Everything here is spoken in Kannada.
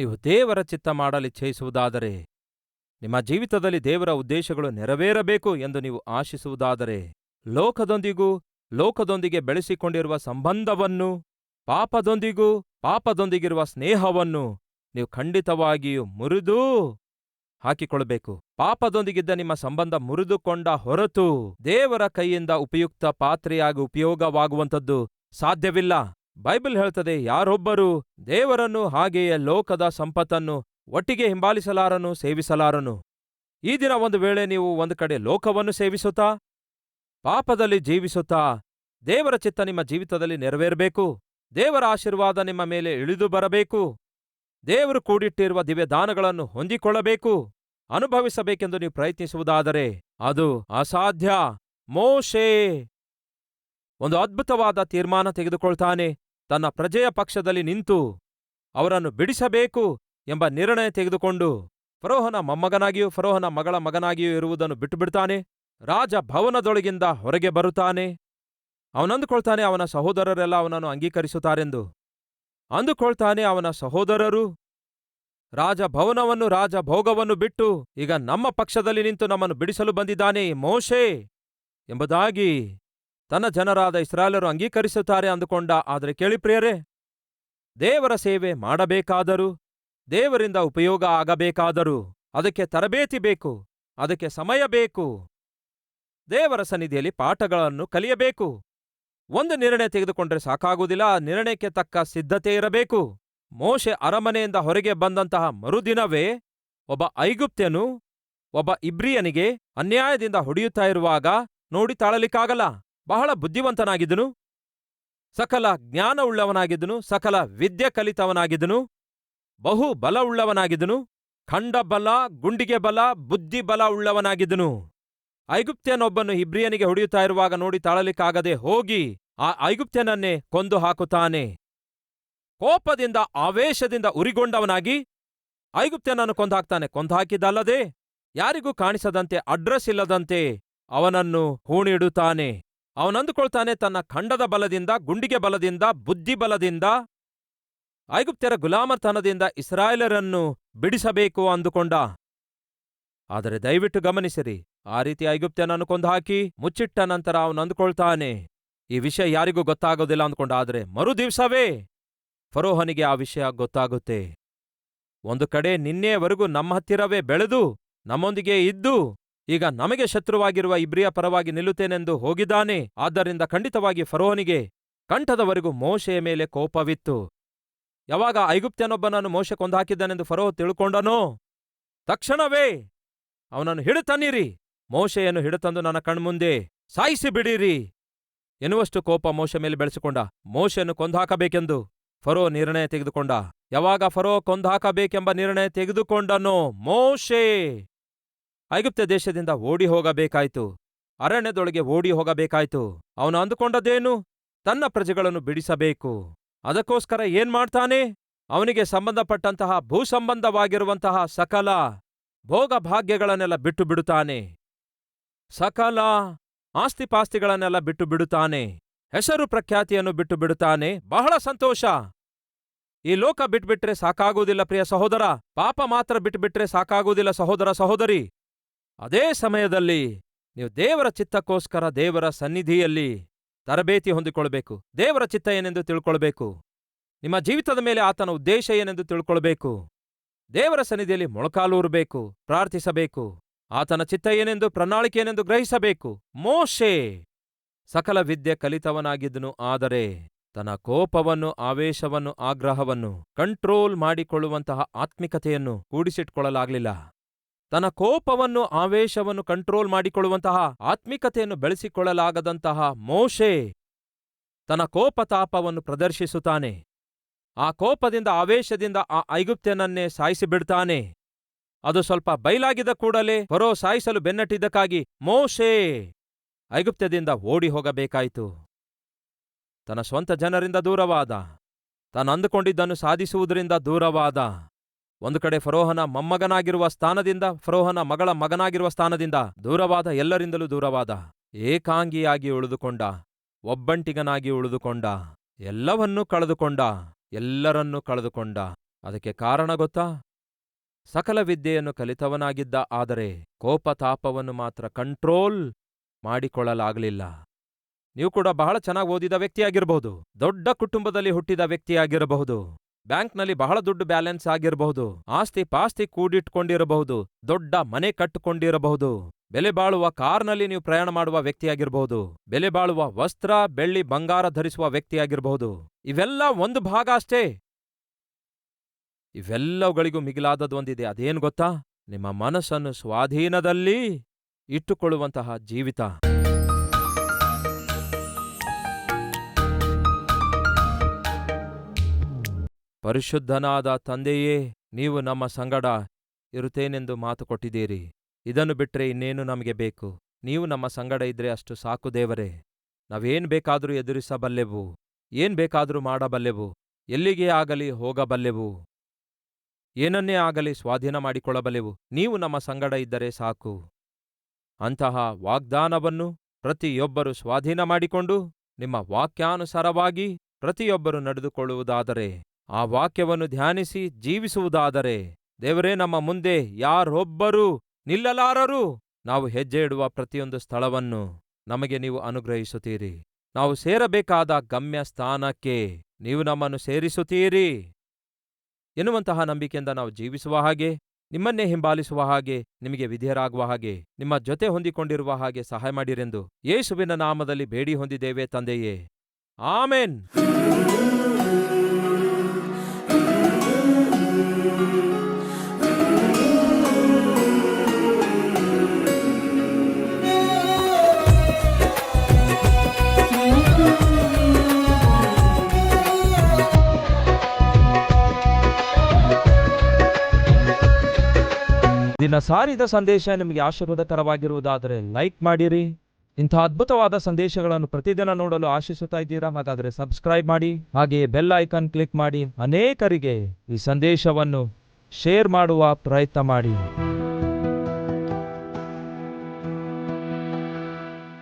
ನೀವು ದೇವರ ಚಿತ್ತ ಮಾಡಲಿಚ್ಛಯಿಸುವುದಾದರೆ, ನಿಮ್ಮ ಜೀವಿತದಲ್ಲಿ ದೇವರ ಉದ್ದೇಶಗಳು ನೆರವೇರಬೇಕು ಎಂದು ನೀವು ಆಶಿಸುವುದಾದರೆ, ಲೋಕದೊಂದಿಗೆ ಬೆಳೆಸಿಕೊಂಡಿರುವ ಸಂಬಂಧವನ್ನು, ಪಾಪದೊಂದಿಗಿರುವ ಸ್ನೇಹವನ್ನು ನೀವು ಖಂಡಿತವಾಗಿಯೂ ಮುರಿದು ಹಾಕಿಕೊಳ್ಳಬೇಕು. ಪಾಪದೊಂದಿಗಿದ್ದ ನಿಮ್ಮ ಸಂಬಂಧ ಮುರಿದುಕೊಂಡ ಹೊರತು ದೇವರ ಕೈಯಿಂದ ಉಪಯುಕ್ತ ಪಾತ್ರೆಯಾಗಿ ಉಪಯೋಗವಾಗುವಂಥದ್ದು ಸಾಧ್ಯವಿಲ್ಲ. ಬೈಬಲ್ ಹೇಳ್ತದೆ, ಯಾರೊಬ್ಬರೂ ದೇವರನ್ನು ಹಾಗೆಯೇ ಲೋಕದ ಸಂಪತ್ತನ್ನು ಒಟ್ಟಿಗೆ ಹಿಂಬಾಲಿಸಲಾರನು, ಸೇವಿಸಲಾರನು. ಈ ದಿನ ಒಂದು ವೇಳೆ ನೀವು ಒಂದು ಕಡೆ ಲೋಕವನ್ನು ಸೇವಿಸುತ್ತಾ, ಪಾಪದಲ್ಲಿ ಜೀವಿಸುತ್ತಾ, ದೇವರ ಚಿತ್ತ ನಿಮ್ಮ ಜೀವಿತದಲ್ಲಿ ನೆರವೇರಬೇಕು, ದೇವರ ಆಶೀರ್ವಾದ ನಿಮ್ಮ ಮೇಲೆ ಇಳಿದು ಬರಬೇಕು, ದೇವರು ಕೂಡಿಟ್ಟಿರುವ ದಿವ್ಯದಾನಗಳನ್ನು ಹೊಂದಿಕೊಳ್ಳಬೇಕು, ಅನುಭವಿಸಬೇಕೆಂದು ನೀವು ಪ್ರಯತ್ನಿಸುವುದಾದರೆ ಅದು ಅಸಾಧ್ಯ. ಮೋಶೆ ಒಂದು ಅದ್ಭುತವಾದ ತೀರ್ಮಾನ ತೆಗೆದುಕೊಳ್ತಾನೆ. ತನ್ನ ಪ್ರಜೆಯ ಪಕ್ಷದಲ್ಲಿ ನಿಂತು ಅವರನ್ನು ಬಿಡಿಸಬೇಕು ಎಂಬ ನಿರ್ಣಯ ತೆಗೆದುಕೊಂಡು ಫರೋಹನ ಮೊಮ್ಮಗನಾಗಿಯೂ ಫರೋಹನ ಮಗಳ ಮಗನಾಗಿಯೂ ಇರುವುದನ್ನು ಬಿಟ್ಟುಬಿಡ್ತಾನೆ. ರಾಜ ಭವನದೊಳಗಿಂದ ಹೊರಗೆ ಬರುತ್ತಾನೆ. ಅವನಂದುಕೊಳ್ತಾನೆ ಅವನ ಸಹೋದರರೆಲ್ಲ ಅವನನ್ನು ಅಂಗೀಕರಿಸುತ್ತಾರೆಂದು ಅಂದುಕೊಳ್ತಾನೆ. ಅವನ ಸಹೋದರರು ರಾಜಭವನವನ್ನು, ರಾಜಭೋಗವನ್ನು ಬಿಟ್ಟು ಈಗ ನಮ್ಮ ಪಕ್ಷದಲ್ಲಿ ನಿಂತು ನಮ್ಮನ್ನು ಬಿಡಿಸಲು ಬಂದಿದ್ದಾನೆ ಮೋಶೆ ಎಂಬುದಾಗಿ ತನ್ನ ಜನರಾದ ಇಸ್ರಾಯೇಲರು ಅಂಗೀಕರಿಸುತ್ತಾರೆ ಅಂದುಕೊಂಡ. ಆದರೆ ಕೇಳಿ ಪ್ರಿಯರೇ, ದೇವರ ಸೇವೆ ಮಾಡಬೇಕಾದರೂ, ದೇವರಿಂದ ಉಪಯೋಗ ಆಗಬೇಕಾದರೂ ಅದಕ್ಕೆ ತರಬೇತಿ ಬೇಕು, ಅದಕ್ಕೆ ಸಮಯ ಬೇಕು. ದೇವರ ಸನ್ನಿಧಿಯಲ್ಲಿ ಪಾಠಗಳನ್ನು ಕಲಿಯಬೇಕು. ಒಂದು ನಿರ್ಣಯ ತೆಗೆದುಕೊಂಡ್ರೆ ಸಾಕಾಗುವುದಿಲ್ಲ, ಆ ನಿರ್ಣಯಕ್ಕೆ ತಕ್ಕ ಸಿದ್ಧತೆ ಇರಬೇಕು. ಮೋಶೆ ಅರಮನೆಯಿಂದ ಹೊರಗೆ ಬಂದಂತಹ ಮರುದಿನವೇ ಒಬ್ಬ ಐಗುಪ್ತ್ಯನು ಒಬ್ಬ ಇಬ್ರಿಯನಿಗೆ ಅನ್ಯಾಯದಿಂದ ಹೊಡೆಯುತ್ತಾ ಇರುವಾಗ ನೋಡಿ ತಾಳಲಿಕ್ಕಾಗಲ್ಲ. ಬಹಳ ಬುದ್ಧಿವಂತನಾಗಿದ್ದನು, ಸಕಲ ಜ್ಞಾನವುಳ್ಳವನಾಗಿದ್ದನು, ಸಕಲ ವಿದ್ಯೆ ಕಲಿತವನಾಗಿದ್ದನು, ಬಹು ಬಲವುಳ್ಳವನಾಗಿದ್ದನು, ಖಂಡಬಲ, ಗುಂಡಿಗೆ ಬಲ, ಬುದ್ಧಿಬಲ ಉಳ್ಳವನಾಗಿದ್ದನು. ಐಗುಪ್ತ್ಯನೊಬ್ಬನು ಇಬ್ರಿಯನಿಗೆ ಹೊಡೆಯುತ್ತಾ ಇರುವಾಗ ನೋಡಿ ತಾಳಲಿಕ್ಕಾಗದೆ ಹೋಗಿ ಆ ಐಗುಪ್ತ್ಯನನ್ನೇ ಕೊಂದು ಹಾಕುತ್ತಾನೆ. ಕೋಪದಿಂದ, ಆವೇಶದಿಂದ ಉರಿಗೊಂಡವನಾಗಿ ಐಗುಪ್ತ್ಯನನ್ನು ಕೊಂದಾಕ್ತಾನೆ. ಕೊಂದಾಕಿದ್ದಲ್ಲದೆ ಯಾರಿಗೂ ಕಾಣಿಸದಂತೆ, ಅಡ್ರೆಸ್ ಇಲ್ಲದಂತೆ ಅವನನ್ನು ಹೂಣಿಡುತ್ತಾನೆ. ಅವನಂದುಕೊಳ್ತಾನೆ ತನ್ನ ಖಂಡದ ಬಲದಿಂದ, ಗುಂಡಿಗೆ ಬಲದಿಂದ, ಬುದ್ಧಿಬಲದಿಂದ, ಐಗುಪ್ತ್ಯರ ಗುಲಾಮತನದಿಂದ ಇಸ್ರಾಯೇಲರನ್ನು ಬಿಡಿಸಬೇಕು ಅಂದುಕೊಂಡ. ಆದರೆ ದಯವಿಟ್ಟು ಗಮನಿಸಿರಿ, ಆ ರೀತಿ ಐಗುಪ್ತ್ಯನನ್ನು ಕೊಂದುಹಾಕಿ ಮುಚ್ಚಿಟ್ಟ ನಂತರ ಅವನಂದುಕೊಳ್ತಾನೆ ಈ ವಿಷಯ ಯಾರಿಗೂ ಗೊತ್ತಾಗೋದಿಲ್ಲ ಅಂದ್ಕೊಂಡ. ಆದರೆ ಮರುದಿವ್ಸವೇ ಫರೋಹನಿಗೆ ಆ ವಿಷಯ ಗೊತ್ತಾಗುತ್ತೆ. ಒಂದು ಕಡೆ ನಿನ್ನೆಯವರೆಗೂ ನಮ್ಮ ಹತ್ತಿರವೇ ಬೆಳೆದು ನಮ್ಮೊಂದಿಗೆ ಇದ್ದು ಈಗ ನಮಗೆ ಶತ್ರುವಾಗಿರುವ ಇಬ್ರಿಯ ಪರವಾಗಿ ನಿಲ್ಲುತ್ತೇನೆಂದು ಹೋಗಿದ್ದಾನೆ. ಆದ್ದರಿಂದ ಖಂಡಿತವಾಗಿ ಫರೋಹನಿಗೆ ಕಂಠದವರೆಗೂ ಮೋಶೆಯ ಮೇಲೆ ಕೋಪವಿತ್ತು. ಯಾವಾಗ ಐಗುಪ್ತ್ಯನೊಬ್ಬನನ್ನು ಮೋಶೆ ಕೊಂದಾಕಿದ್ದಾನೆಂದು ಫರೋಹ ತಿಳ್ಕೊಂಡನೋ, ತಕ್ಷಣವೇ ಅವನನ್ನು ಹಿಡಿತನ್ನಿರಿ, ಮೋಶೆಯನ್ನು ಹಿಡಿತಂದು ನನ್ನ ಕಣ್ಮುಂದೆ ಸಾಯಿಸಿ ಬಿಡಿರಿ ಎನ್ನುವಷ್ಟು ಕೋಪ ಮೋಶೆ ಮೇಲೆ ಬೆಳೆಸಿಕೊಂಡ. ಮೋಶೆಯನ್ನು ಕೊಂದಾಕಬೇಕೆಂದು ಫರೋ ನಿರ್ಣಯ ತೆಗೆದುಕೊಂಡ. ಯಾವಾಗ ಫರೋ ಕೊಂದಾಕಬೇಕೆಂಬ ನಿರ್ಣಯ ತೆಗೆದುಕೊಂಡನೋ, ಮೋಶೆ ಐಗುಪ್ತ ದೇಶದಿಂದ ಓಡಿ ಹೋಗಬೇಕಾಯ್ತು, ಅರಣ್ಯದೊಳಗೆ ಓಡಿ ಹೋಗಬೇಕಾಯ್ತು. ಅವನು ಅಂದುಕೊಂಡದ್ದೇನು? ತನ್ನ ಪ್ರಜೆಗಳನ್ನು ಬಿಡಿಸಬೇಕು. ಅದಕ್ಕೋಸ್ಕರ ಏನ್ ಮಾಡ್ತಾನೆ? ಅವನಿಗೆ ಸಂಬಂಧಪಟ್ಟಂತಹ ಭೂಸಂಬಂಧವಾಗಿರುವಂತಹ ಸಕಲ ಭೋಗಭಾಗ್ಯಗಳನ್ನೆಲ್ಲ ಬಿಟ್ಟು ಬಿಡುತ್ತಾನೆ, ಸಕಲ ಆಸ್ತಿಪಾಸ್ತಿಗಳನ್ನೆಲ್ಲ ಬಿಟ್ಟು ಬಿಡುತ್ತಾನೆ, ಹೆಸರು ಪ್ರಖ್ಯಾತಿಯನ್ನು ಬಿಟ್ಟು ಬಿಡುತ್ತಾನೆ. ಬಹಳ ಸಂತೋಷ. ಈ ಲೋಕ ಬಿಟ್ಬಿಟ್ರೆ ಸಾಕಾಗುವುದಿಲ್ಲ ಪ್ರಿಯ ಸಹೋದರ, ಪಾಪ ಮಾತ್ರ ಬಿಟ್ಬಿಟ್ರೆ ಸಾಕಾಗುವುದಿಲ್ಲ ಸಹೋದರ ಸಹೋದರಿ. ಅದೇ ಸಮಯದಲ್ಲಿ ನೀವು ದೇವರ ಚಿತ್ತಕ್ಕೋಸ್ಕರ ದೇವರ ಸನ್ನಿಧಿಯಲ್ಲಿ ತರಬೇತಿ ಹೊಂದಿಕೊಳ್ಬೇಕು. ದೇವರ ಚಿತ್ತ ಏನೆಂದು ತಿಳ್ಕೊಳ್ಬೇಕು. ನಿಮ್ಮ ಜೀವಿತದ ಮೇಲೆ ಆತನ ಉದ್ದೇಶ ಏನೆಂದು ತಿಳ್ಕೊಳ್ಬೇಕು. ದೇವರ ಸನ್ನಿಧಿಯಲ್ಲಿ ಮೊಳಕಾಲೂರಬೇಕು, ಪ್ರಾರ್ಥಿಸಬೇಕು. ಆತನ ಚಿತ್ತ ಏನೆಂದು, ಪ್ರಣಾಳಿಕೆ ಏನೆಂದು ಗ್ರಹಿಸಬೇಕು. ಮೋಶೆ ಸಕಲ ವಿದ್ಯೆ ಕಲಿತವನಾಗಿದ್ದನು, ಆದರೆ ತನ್ನ ಕೋಪವನ್ನು, ಆವೇಶವನ್ನು, ಆಗ್ರಹವನ್ನು ಕಂಟ್ರೋಲ್ ಮಾಡಿಕೊಳ್ಳುವಂತಹ ಆತ್ಮಿಕತೆಯನ್ನು ಕೂಡಿಸಿಟ್ಕೊಳ್ಳಲಾಗಲಿಲ್ಲ. ತನ್ನ ಕೋಪವನ್ನು, ಆವೇಶವನ್ನು ಕಂಟ್ರೋಲ್ ಮಾಡಿಕೊಳ್ಳುವಂತಹ ಆತ್ಮಿಕತೆಯನ್ನು ಬೆಳೆಸಿಕೊಳ್ಳಲಾಗದಂತಹ ಮೋಶೆ ತನ್ನ ಕೋಪತಾಪವನ್ನು ಪ್ರದರ್ಶಿಸುತ್ತಾನೆ. ಆ ಕೋಪದಿಂದ, ಆವೇಶದಿಂದ ಆ ಐಗುಪ್ತ್ಯನನ್ನೇ ಸಾಯಿಸಿಬಿಡ್ತಾನೆ. ಅದು ಸ್ವಲ್ಪ ಬಯಲಾಗಿದ್ದ ಕೂಡಲೇ ಫರೋ ಸಾಯಿಸಲು ಬೆನ್ನಟ್ಟಿದ್ದಕ್ಕಾಗಿ ಮೋಶೆ ಐಗುಪ್ತ್ಯದಿಂದ ಓಡಿ ಹೋಗಬೇಕಾಯಿತು. ತನ್ನ ಸ್ವಂತ ಜನರಿಂದ ದೂರವಾದ, ತಾನು ಅಂದುಕೊಂಡಿದ್ದನ್ನು ಸಾಧಿಸುವುದರಿಂದ ದೂರವಾದ, ಒಂದು ಕಡೆ ಫರೋಹನ ಮೊಮ್ಮಗನಾಗಿರುವ ಸ್ಥಾನದಿಂದ, ಫರೋಹನ ಮಗಳ ಮಗನಾಗಿರುವ ಸ್ಥಾನದಿಂದ ದೂರವಾದ, ಎಲ್ಲರಿಂದಲೂ ದೂರವಾದ, ಏಕಾಂಗಿಯಾಗಿ ಉಳಿದುಕೊಂಡ, ಒಬ್ಬಂಟಿಗನಾಗಿ ಉಳಿದುಕೊಂಡ, ಎಲ್ಲವನ್ನೂ ಕಳೆದುಕೊಂಡ, ಎಲ್ಲರನ್ನೂ ಕಳೆದುಕೊಂಡ. ಅದಕ್ಕೆ ಕಾರಣ ಗೊತ್ತಾ? ಸಕಲ ವಿದ್ಯೆಯನ್ನು ಕಲಿತವನಾಗಿದ್ದ, ಆದರೆ ಕೋಪತಾಪವನ್ನು ಮಾತ್ರ ಕಂಟ್ರೋಲ್ ಮಾಡಿಕೊಳ್ಳಲಾಗಲಿಲ್ಲ. ನೀವು ಕೂಡ ಬಹಳ ಚೆನ್ನಾಗಿ ಓದಿದ ವ್ಯಕ್ತಿಯಾಗಿರಬಹುದು, ದೊಡ್ಡ ಕುಟುಂಬದಲ್ಲಿ ಹುಟ್ಟಿದ ವ್ಯಕ್ತಿಯಾಗಿರಬಹುದು, ಬ್ಯಾಂಕ್ನಲ್ಲಿ ಬಹಳ ದುಡ್ಡು ಬ್ಯಾಲೆನ್ಸ್ ಆಗಿರಬಹುದು, ಆಸ್ತಿ ಪಾಸ್ತಿ ಕೂಡಿಟ್ಕೊಂಡಿರಬಹುದು, ದೊಡ್ಡ ಮನೆ ಕಟ್ಟಿಕೊಂಡಿರಬಹುದು, ಬೆಲೆ ಬಾಳುವ ಕಾರ್ನಲ್ಲಿ ನೀವು ಪ್ರಯಾಣ ಮಾಡುವ ವ್ಯಕ್ತಿಯಾಗಿರಬಹುದು, ಬೆಲೆ ಬಾಳುವ ವಸ್ತ್ರ ಬೆಳ್ಳಿ ಬಂಗಾರ ಧರಿಸುವ ವ್ಯಕ್ತಿಯಾಗಿರಬಹುದು. ಇವೆಲ್ಲ ಒಂದು ಭಾಗ ಅಷ್ಟೇ. ಇವೆಲ್ಲವುಗಳಿಗೂ ಮಿಗಿಲಾದದೊಂದಿದೆ. ಅದೇನು ಗೊತ್ತಾ? ನಿಮ್ಮ ಮನಸ್ಸನ್ನು ಸ್ವಾಧೀನದಲ್ಲಿ ಇಟ್ಟುಕೊಳ್ಳುವಂತಹ ಜೀವಿತ. ಪರಿಶುದ್ಧನಾದ ತಂದೆಯೇ, ನೀವು ನಮ್ಮ ಸಂಗಡ ಇರುತ್ತೇನೆಂದು ಮಾತು ಕೊಟ್ಟಿದ್ದೀರಿ. ಇದನ್ನು ಬಿಟ್ಟರೆ ಇನ್ನೇನು ನಮಗೆ ಬೇಕು? ನೀವು ನಮ್ಮ ಸಂಗಡ ಇದ್ರೆ ಅಷ್ಟು ಸಾಕು ದೇವರೇ. ನಾವೇನ್ ಬೇಕಾದರೂ ಎದುರಿಸಬಲ್ಲೆವು, ಏನ್ ಬೇಕಾದರೂ ಮಾಡಬಲ್ಲೆವು, ಎಲ್ಲಿಗೇ ಆಗಲಿ ಹೋಗಬಲ್ಲೆವು, ಏನನ್ನೇ ಆಗಲಿ ಸ್ವಾಧೀನ ಮಾಡಿಕೊಳ್ಳಬಲ್ಲೆವು. ನೀವು ನಮ್ಮ ಸಂಗಡ ಇದ್ದರೆ ಸಾಕು. ಅಂತಹ ವಾಗ್ದಾನವನ್ನು ಪ್ರತಿಯೊಬ್ಬರು ಸ್ವಾಧೀನ ಮಾಡಿಕೊಂಡು ನಿಮ್ಮ ವಾಕ್ಯಾನುಸಾರವಾಗಿ ಪ್ರತಿಯೊಬ್ಬರು ನಡೆದುಕೊಳ್ಳುವುದಾದರೆ, ಆ ವಾಕ್ಯವನ್ನು ಧ್ಯಾನಿಸಿ ಜೀವಿಸುವುದಾದರೆ, ದೇವರೇ, ನಮ್ಮ ಮುಂದೆ ಯಾರೊಬ್ಬರೂ ನಿಲ್ಲಲಾರರು. ನಾವು ಹೆಜ್ಜೆ ಇಡುವ ಪ್ರತಿಯೊಂದು ಸ್ಥಳವನ್ನು ನಮಗೆ ನೀವು ಅನುಗ್ರಹಿಸುತ್ತೀರಿ. ನಾವು ಸೇರಬೇಕಾದ ಗಮ್ಯ ಸ್ಥಾನಕ್ಕೆ ನೀವು ನಮ್ಮನ್ನು ಸೇರಿಸುತ್ತೀರಿ ಎನ್ನುವಂತಹ ನಂಬಿಕೆಯಿಂದ ನಾವು ಜೀವಿಸುವ ಹಾಗೆ, ನಿಮ್ಮನ್ನೇ ಹಿಂಬಾಲಿಸುವ ಹಾಗೆ, ನಿಮಗೆ ವಿಧೇಯರಾಗುವ ಹಾಗೆ, ನಿಮ್ಮ ಜೊತೆ ಹೊಂದಿಕೊಂಡಿರುವ ಹಾಗೆ ಸಹಾಯ ಮಾಡಿರೆಂದು ಯೇಸುವಿನ ನಾಮದಲ್ಲಿ ಬೇಡಿ ಹೊಂದಿದ್ದೇವೆ ತಂದೆಯೇ, ಆಮೆನ್. ದಿನ ಸಾರಿದ ಸಂದೇಶ ನಿಮಗೆ ಆಶೀರ್ವಾದಕರವಾಗಿರುವುದಾದರೆ ಲೈಕ್ ಮಾಡಿರಿ. ಇಂಥ ಅದ್ಭುತವಾದ ಸಂದೇಶಗಳನ್ನು ಪ್ರತಿದಿನ ನೋಡಲು ಆಶಿಸುತ್ತಾ ಇದ್ದೀರಾ? ಹಾಗಾದರೆ ಸಬ್ಸ್ಕ್ರೈಬ್ ಮಾಡಿ, ಹಾಗೆಯೇ ಬೆಲ್ ಐಕಾನ್ ಕ್ಲಿಕ್ ಮಾಡಿ ಅನೇಕರಿಗೆ ಈ ಸಂದೇಶವನ್ನು ಶೇರ್ ಮಾಡುವ ಪ್ರಯತ್ನ ಮಾಡಿ.